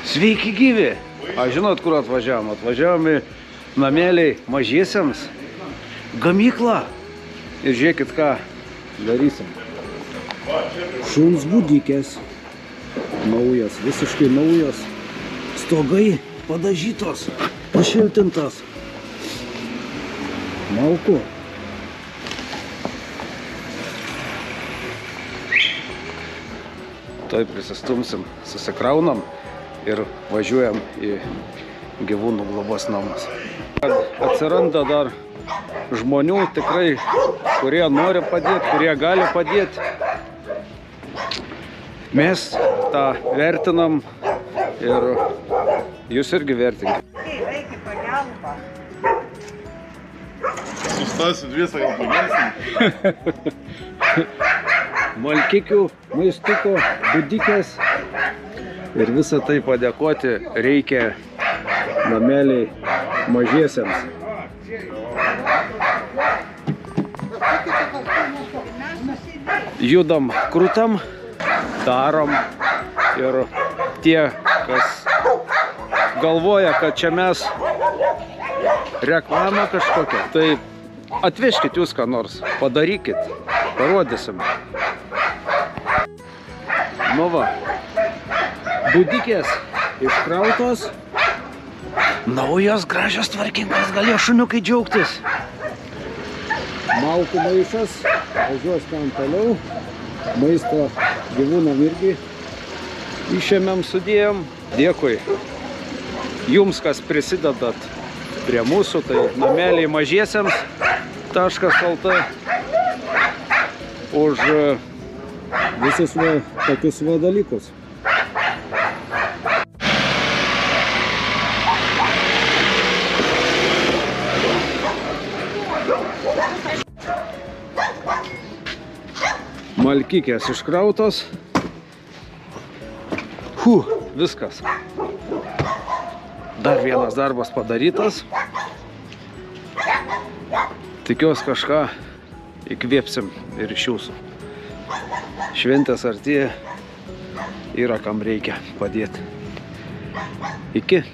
Sveiki gyvi! A žinot, kur atvažiavom? Atvažiavom į nameliai mažiesiams gamyklą. Ir žiūrėkit, ką darysim. Šuns budikės. Naujas, visiškai naujas. Stogai padažytos, pašiltintas. Malku. Tuoj prisistumsim, susikraunam ir važiuojam į gyvūnų globos namus. Atsiranda dar žmonių tikrai, kurie nori padėti, kurie gali padėti. Mes tą vertinam ir jūs irgi vertinkite. Reikia pagalbą. Sustasiu dviesą, gal pagelsim. Malkikių, maistuko, budikės. Ir visą tai padėkoti reikia nameliai mažiesiams. Judam krūtam, darom ir tie, kas galvoja, kad čia mes reklamą kažkokią, tai atvežkit jūs ką nors, padarykit, parodysim. Nu va, budikės iškrautos, naujos, gražios, tvarkingos, galėjo šuniukai džiaugtis. Malkų maišas, važiuos ten toliau, maisto gyvūnam irgi išėmėm, sudėjom. Dėkui jums, kas prisidedat prie mūsų, tai nameliai mažiesiams.lt už visus tokius dalykus. Malkikės iškrautos. Viskas. Dar vienas darbas padarytas. Tikiuosi kažką įkvėpsim ir iš jūsų. Šventės artėja, yra kam reikia padėti. Iki.